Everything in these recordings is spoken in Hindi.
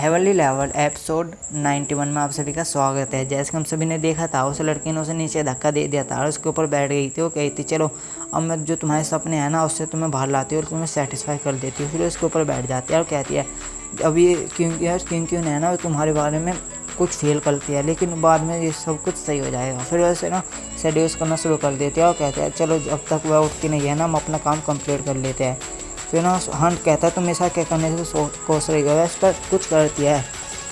हेवनली लेवल एपिसोड 91 में आप सभी का स्वागत है। जैसे कि हम सभी ने देखा था, उस लड़की ने उसे नीचे धक्का दे दिया था और उसके ऊपर बैठ गई थी। वो कही थी चलो अब मैं जो तुम्हारे सपने हैं ना उससे तुम्हें बाहर लाती हूँ और तुम्हें सेटिस्फाई कर देती हूँ। फिर उसके ऊपर बैठ जाती है और कहती है अभी क्योंकि है ना तुम्हारे बारे में कुछ फील करती है, लेकिन बाद में ये सब कुछ सही हो जाएगा। फिर वैसे ना सेड्यूस करना शुरू कर देती है और कहते हैं चलो अब तक वह उठती नहीं है ना, हम अपना काम कंप्लीट कर लेते हैं। फिर ना हंट कहता है तुम ऐसा क्या करने से कोस रही हो, इस पर कुछ करती है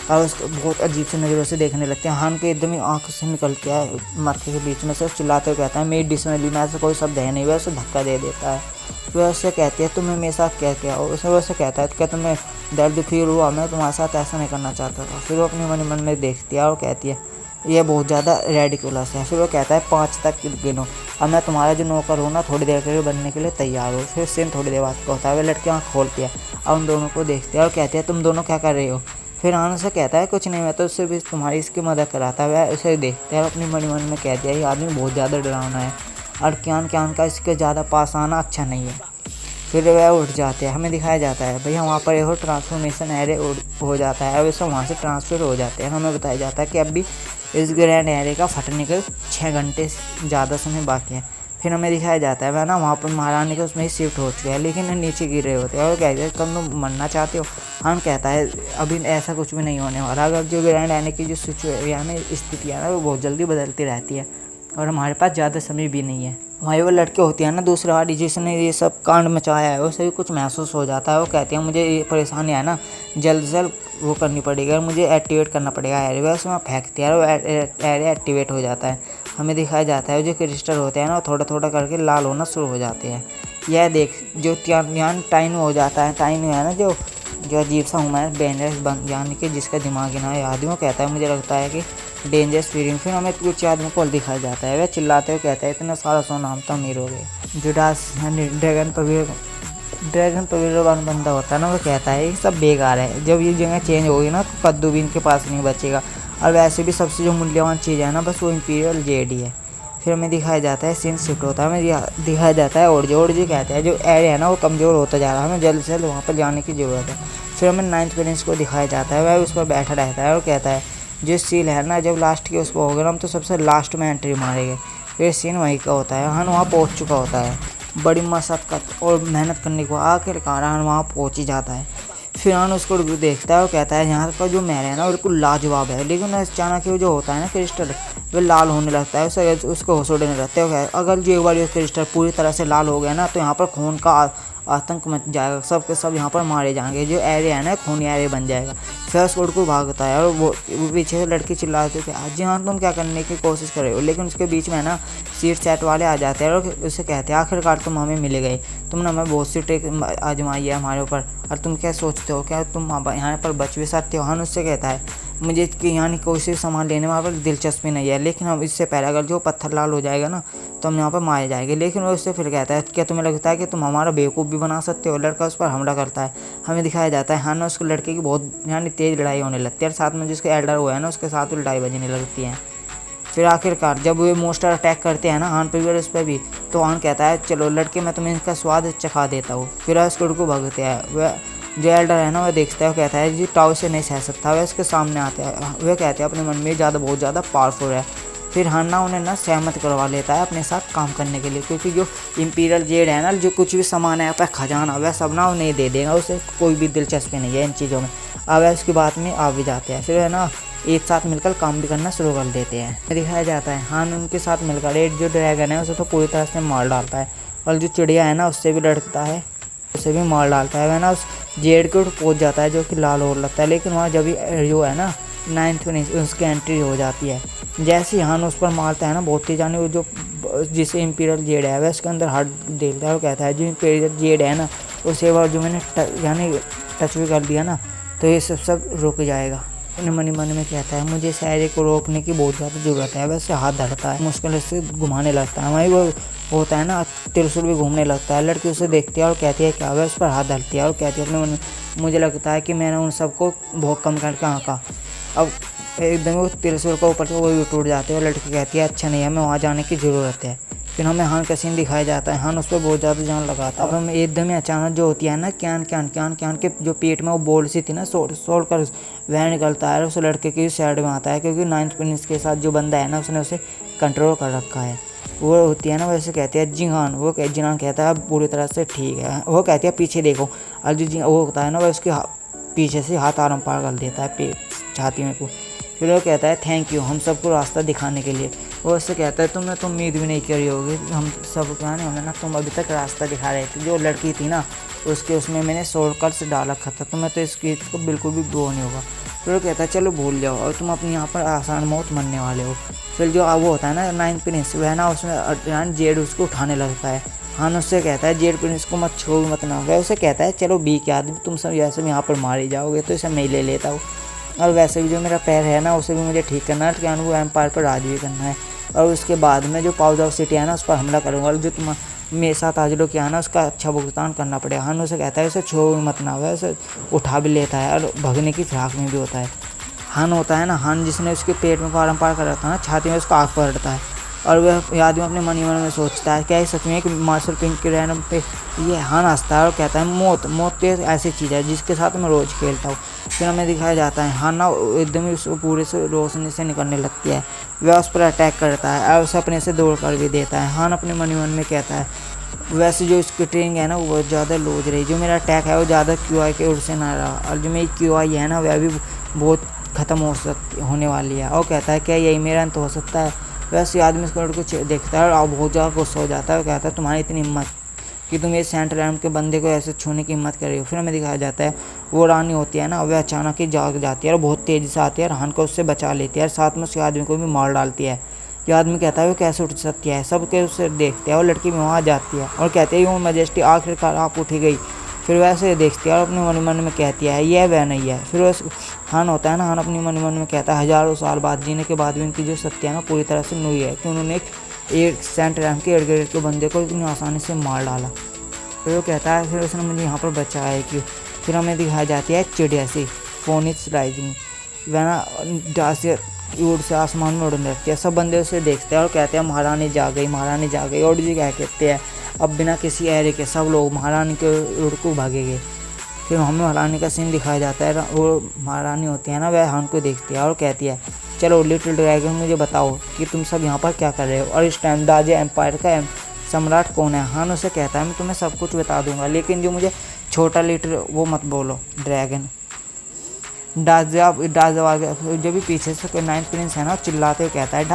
और उसको बहुत अजीब सी नज़रों से देखने लगते हैं। हंट के एकदम ही आँख से निकलती है माथे के बीच में से, चिल्लाते हुए कहता है मेरी डिक्शनरी में ऐसा कोई शब्द है नहीं। वह उसे धक्का दे देता है। वह उससे कहती है तुम्हें मेरे साथ क्या किया। उसने वैसे कहता है क्या तुम्हें दर्द फील हुआ, मैं तुम्हारे साथ ऐसा नहीं करना चाहता था। फिर वो अपने मन में देखती है और कहती है ये बहुत ज़्यादा रेडिकुलस है। फिर वो कहता है 5 तक गिनो, अब मैं तुम्हारा जो नौकर हूँ ना थोड़ी देर के लिए बनने के लिए तैयार हो। फिर सीन थोड़ी देर बाद का होता है। वह लड़की आँख खोलती है और उन दोनों को देखती है और कहती है तुम दोनों क्या कर रहे हो। फिर आन से कहता है कुछ नहीं, मैं तो उससे भी तुम्हारी इसकी मदद कराता है। वह उसे देखते हैं और अपनी मन में कहती है ये आदमी बहुत ज़्यादा डरावना है और क्यान का इसके ज़्यादा पास आना अच्छा नहीं है। फिर वह उठ जाते हैं। हमें दिखाया जाता है भैया वहाँ पर एक ट्रांसफॉर्मेशन एरे हो जाता है और वैसे वहाँ से ट्रांसफ़र हो जाते हैं। हमें बताया जाता है कि अब भी इस ग्रैंड एरे का फटने के 6 घंटे ज़्यादा समय बाकी है। फिर हमें दिखाया जाता है वह ना वहाँ पर महारानी के उसमें ही शिफ्ट हो चुके हैं, लेकिन नीचे गिर रहे होते हैं और कहते हैं तुम मरना चाहते हो। हम कहता है अभी ऐसा कुछ भी नहीं होने वाला। अगर जो ग्रैंड एरे की जो सिचुएशन स्थिति है ना वो बहुत जल्दी बदलती रहती है और हमारे पास ज़्यादा समय भी नहीं है। वहीं वो लड़के होती है ना दूसरा वाली जिसने ये सब कांड मचाया है, उसे भी कुछ महसूस हो जाता है। वो कहती है मुझे ये परेशानी है ना जल्द वो करनी पड़ेगी और मुझे एक्टिवेट करना पड़ेगा एरे। वह उसमें फेंकती है और एरे एक्टिवेट हो जाता है। हमें दिखाया जाता है जो क्रिस्टल होते हैं ना वो थोड़ा थोड़ा करके लाल होना शुरू हो जाते हैं। यह देख जो यहाँ टाइम हो जाता है, टाइम है ना जो अजीब सा ह्यूमन डेंजरस बन यानी कि जिसका दिमाग ना आदमी कहता है मुझे लगता है कि डेंजरस फीलिंग। फिर हमें कुछ आदमी को दिखाया जाता है। वह चिल्लाते हुए कहता है इतना सारा सोना हम तो अमीर हो गए। जुडास यानी ड्रैगन पवेर वाला बंदा होता है ना वो कहता है ये सब बेकार है, जब ये जगह चेंज होगी ना तो कद्दू भी इनके पास नहीं बचेगा और वैसे भी सबसे जो मूल्यवान चीज़ है ना बस वो इंपीरियल जेड ही है। फिर हमें दिखाया जाता है सीन शिफ्ट होता है। हमें दिखाया जाता है और जी कहते हैं जो एरे है ना वो कमज़ोर होता जा रहा है, हमें जल्द से जल्द वहाँ पर जाने की ज़रूरत है। फिर हमें 9th प्रिंस को दिखाया जाता है। वह उस पर बैठा रहता है और कहता है जो सील है ना जब लास्ट की उस पर होगा हम तो सबसे लास्ट में एंट्री मारेंगे। फिर सीन वहीं का होता है। हन वहाँ पहुँच चुका होता है, बड़ी मशक्क़त और मेहनत करने को आखिरकार हन वहाँ पहुँच ही जाता है। फिर हन उसको देखता है और कहता है यहाँ का जो महल है ना बिल्कुल लाजवाब है, लेकिन अचानक वो जो होता है ना क्रिस्टल वह लाल होने लगता है। उसको होश उड़ने लगता है। अगर जो एक बार ये क्रिस्टल पूरी तरह से लाल हो गया ना तो यहाँ पर खून का आतंक मच जाएगा, सब के सब यहाँ पर मारे जाएंगे। जो एरे है ना खूनी एरे बन जाएगा। फिर उसको को भागता है और वो पीछे से लड़की चिल्लाते थे जी हाँ तुम क्या करने की कोशिश कर रहे हो, लेकिन उसके बीच में ना सीट सेट वाले आ जाते हैं और उसे कहते हैं आखिरकार तुम हमें मिले गए, तुमने हमें बहुत सी ट्रिक आजमाई है हमारे ऊपर और तुम क्या सोचते हो क्या तुम यहाँ पर बच भी सकते हो। हन उससे कहता है मुझे कि यहाँ कोई से सामान लेने में पर दिलचस्पी नहीं है, लेकिन हम इससे पहले अगर जो पत्थर लाल हो जाएगा ना तो हम यहाँ पर मारे जाएंगे। लेकिन वो उससे फिर कहता है क्या तुम्हें लगता है कि तुम हमारा बेवकूफ़ भी बना सकते हो। लड़का उस पर हमला करता है। हमें दिखाया जाता है हाँ ना उसको लड़के की बहुत यानी तेज़ लड़ाई होने लगती है और साथ में जिसके एल्डर हुआ है ना उसके साथ लड़ाई बजने लगती है। फिर आखिरकार जब वो मोस्टर अटैक करते हैं ना हान पर उस पर भी, तो हान कहता है चलो लड़के मैं तुम्हें इसका स्वाद चखा देता हूँ। फिर उसको को भगते हैं। वह जो एल्डर है ना वह देखता है, कहता है जी टाउ से नहीं सह सकता। वह उसके सामने आते हैं। वह कहते हैं अपने मन में बहुत ज़्यादा पावरफुल है। फिर हन्ना उन्हें ना सहमत करवा लेता है अपने साथ काम करने के लिए, क्योंकि जो इंपीरियल जेड है ना जो कुछ भी सामान है आपका खजाना वह सब ना उन्हें दे देगा, उसे कोई भी दिलचस्पी नहीं है इन चीज़ों में। अब उसकी बात में आ भी जाते हैं। फिर है ना एक साथ मिलकर काम भी करना शुरू कर देते हैं। दिखाया जाता है हान उनके साथ मिलकर एक जो ड्रैगन है उसे तो पूरी तरह से मार डालता है और जो चिड़िया है ना उससे भी लड़ता है, उसे भी मार डालता है। वह ना उस जेड को पहुंच जाता है जो कि लाल हो लगता है, लेकिन वहाँ जब जो है ना 9th में उसकी एंट्री हो जाती है। जैसे ही हान उस पर मारता है ना बहुत ही जाने वो जो जिसे इंपीरियल जेड है वह उसके अंदर हाथ देता है और कहता है जो इंपीरियल जेड है ना उसे बार जो मैंने यानी टच भी कर दिया ना तो ये सब रुक जाएगा। अपने मन में कहता है मुझे इस एरे को रोकने की बहुत ज़्यादा ज़रूरत है। वैसे हाथ धरता है, मुश्किल से घुमाने लगता है। वहीं वो होता है ना त्रिशूल भी घूमने लगता है। लड़की उसे देखती है और कहती है क्या वह उस पर हाथ धरती है और कहती है अपने मन में मुझे लगता है कि मैंने उन सबको बहुत कम करके आँका। अब एकदम वो त्रिशूल को ऊपर से वो भी टूट जाते हैं और लड़की कहती है अच्छा नहीं है हमें वहाँ जाने की ज़रूरत है। फिर हमें हान का सीन दिखाया जाता है। हान उस पर बहुत ज़्यादा जान लगाता है। अब हमें एकदम ही अचानक जो होती है ना क्यान के जो पेट में वो बोल सी थी ना सोड़ कर वह निकलता है और उस लड़के की साइड में आता है, क्योंकि 9th प्रिंस के साथ जो बंदा है ना उसने उसे कंट्रोल कर रखा है। वो होती है ना, वैसे कहते हैं जिंगान। वो जिंगान कहता है पूरी तरह से ठीक है। वो कहती है पीछे देखो, और जो वो होता है ना वह उसके पीछे से हाथ आराम पार कर देता है पेट छाती में को। फिर वो कहता है थैंक यू हम सबको रास्ता दिखाने के लिए। वो उससे कहता है तुमने तो उम्मीद भी नहीं करी होगी हम सब क्या नहीं हमें ना, तुम अभी तक रास्ता दिखा रहे थे। जो लड़की थी ना उसमें मैंने शॉर्टकट से डाल रखा था, तुम्हें तो इसको बिल्कुल भी वो नहीं होगा। फिर वो कहता है चलो भूल जाओ और तुम अपनी यहाँ पर आसान मौत मरने वाले हो। फिर जो वो होता है ना 9th प्रिंस, वह ना उसमें जेड उसको उठाने लगता है। हान उससे कहता है जेड प्रिंस को मत छो मत ना। वह उसे कहता है चलो बी के आदमी तुम सब यहाँ यहाँ पर मारे जाओगे तो इसे मैं ले लेता हूँ। और वैसे भी जो मेरा पैर है ना उसे भी मुझे ठीक करना है, क्या वो एम्पायर पर राज भी करना है। और उसके बाद में जो पाउच ऑफ सिटी है ना उस पर हमला करूँगा और जो तुम मेरे साथ आज लोग किया ना उसका अच्छा भुगतान करना पड़ेगा। हान उसे कहता है उसे छो मत ना, वह उसे उठा भी लेता है और भगने की फिराक में भी होता है। हान होता है ना, हान जिसने उसके पेट में आराम पार कर रखा था ना, छाती में उसका आँख पड़ता है और वह आदमी अपने मन ही मन में सोचता है क्या ये सच में कि मार्शल पिंक के रहने पे ये। हान हंसता है और कहता है मौत तो ऐसी चीज़ है जिसके साथ मैं रोज़ खेलता हूँ। फिर हमें दिखाया जाता है हान ना एकदम ही उसको पूरे से रोशनी से निकलने लगती है। वह उस पर अटैक करता है और उसे अपने से दौड़ कर भी देता है। हान अपने मन ही मन में कहता है वैसे जो इसकी ट्रेनिंग है ना वो बहुत ज़्यादा लूज रही, जो मेरा अटैक है वो ज़्यादा QI के उड़ से ना रहा, और जो मेरी QI है ना वह भी बहुत ख़त्म होने वाली है। और कहता है क्या यही मेरा अंत हो सकता है। वैसे आदमी इसको कुछ देखता है और बहुत ज़्यादा गुस्सा हो जाता है और कहता है तुम्हारी इतनी हिम्मत कि तुम ये सेंट्रल रैम के बंदे को ऐसे छूने की हिम्मत कर रही हो। फिर हमें दिखाया जाता है वो रानी होती है ना वह अचानक ही जाग जाती है और बहुत तेज़ी से आती है और हान को उससे बचा लेती है और साथ में उसके आदमी को भी मार डालती है। ये आदमी कहता है वो कैसे उठ सकती है, सब के उससे देखते हैं और लड़की भी वहाँ जाती है और कहते हैं वो मजेस्टी आखिरकार आप उठी गई। फिर वैसे देखती है और अपने मन मन में कहती है यह वह नहीं है। फिर वह हान होता है ना, हान अपने मन मन में कहता है हज़ारों साल बाद जीने के बाद भी उनकी जो सत्य है ना पूरी तरह से नुई है कि उन्होंने एक सेंट रैम के इर्द गिर्द के बंदे को इतनी आसानी से मार डाला। फिर वो कहता है फिर उसने मुझे यहाँ पर बचाया है क्यों। फिर हमें दिखाई जाती है चिड़िया सी फोनिक्स राइजिंग, वह ना डांसियर उड़ से आसमान में उड़ने लगती है। सब बंदे उसे देखते हैं और कहते हैं महारानी जा गई महारानी जा गई। और जी क्या कहते हैं अब बिना किसी एरे के सब लोग महारानी के उड़ को भागेंगे। फिर हमें महारानी का सीन दिखाया जाता है। वो महारानी होती है ना वह हान को देखती है और कहती है चलो लिटिल ड्रैगन मुझे बताओ कि तुम सब यहाँ पर क्या कर रहे हो और इस टाइम दाजे एम्पायर का सम्राट कौन है। हान उसे कहता है मैं तुम्हें सब कुछ बता दूंगा लेकिन जो मुझे छोटा लिटिल वो मत बोलो ड्रैगन। डाजा जब भी पीछे से कोई 9th प्रिंस है ना चिल्लाते हुए कहता है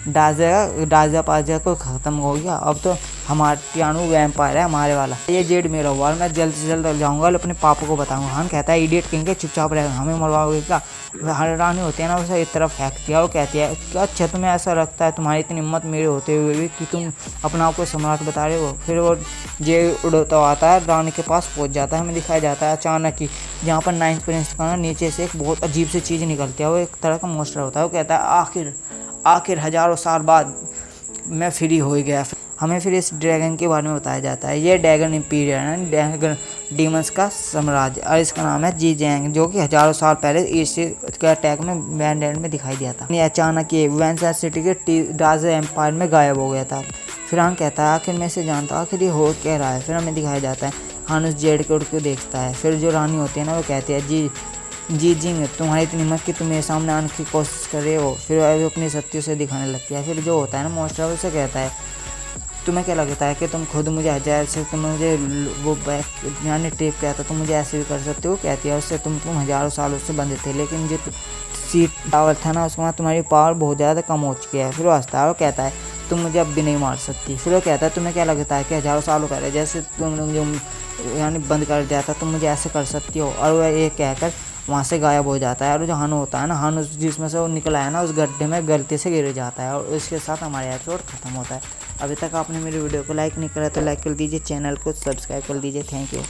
डाजा पाजा को ख़त्म हो गया, अब तो हमारे टियानू वैम्पायर है हमारे वाला। ये जेड मेरा हुआ मैं जल्द से जल्द जाऊंगा और अपने पापा को बताऊंगा। हान कहता है इडियट किंग के चुपचाप रहेगा हमें मरवाओगे क्या। रानी होती है ना उसे एक तरफ फेंकती है और कहती है अच्छा तुम्हें ऐसा लगता है तुम्हारी इतनी हिम्मत मेरे होते हुए भी कि तुम अपना आप को सम्राट बता रहे हो। फिर वो जे उड़ता आता है रानी के पास पहुंच जाता है। हमें दिखाया जाता है अचानक ही जहाँ पर 9th प्रिंस का नीचे से एक बहुत अजीब सी चीज़ निकलती है। वो एक तरह का मोस्टर होता है। वो कहता है आखिर हज़ारों साल बाद मैं फ्री हो गया। हमें फिर इस ड्रैगन के बारे में बताया जाता है। ये ड्रैगन इम्पीरियल है, ड्रैगन डीमंस का साम्राज्य, और इसका नाम है जी जैंग जो कि हज़ारों साल पहले ईस्ट के अटैक में वैनलैंड में दिखाई दिया था। ये अचानक ये वैनसा सिटी के डाजे एम्पायर में गायब हो गया था। फिर हम कहता है आखिर मैं इसे जानता हूँ आखिर ये हो क्या रहा है। फिर हमें दिखाया जाता है हान उस जेड के उड़ को देखता है। फिर जो रानी होती है ना वो कहती है जी जिंग तुम्हारी इतनी हिम्मत कि तुम मेरे सामने आने की कोशिश कर रहे हो। फिर वह अपनी शक्तियों से दिखाने लगती है। फिर जो होता है ना मोस्टर उसे कहता है तुम्हें क्या लगता है कि तुम खुद मुझे हज़ार से तुम मुझे वो बैक यानी टेप कहता तुम मुझे ऐसे भी कर सकते हो। कहती है उससे तुम हज़ारों सालों से बंधे थे लेकिन जो सीट टावर था ना उसके बाद तुम्हारी पावर बहुत ज़्यादा कम हो चुकी है। फिर वो हंसता है और कहता है तुम मुझे अब भी नहीं मार सकती। फिर वो कहता है तुम्हें क्या लगता है कि हज़ारों सालों पहले जैसे तुमने मुझे यानी बंद कर दिया था तुम मुझे ऐसे कर सकती हो। और वह ये कहकर वहाँ से गायब हो जाता है। और जो हानु होता है ना हानु जिसमें से वो निकला है ना उस गड्ढे में गलती से गिर जाता है और इसके साथ हमारा एपिसोड खत्म होता है। अभी तक आपने मेरी वीडियो को लाइक नहीं करा तो लाइक कर दीजिए, चैनल को सब्सक्राइब कर दीजिए। Thank you.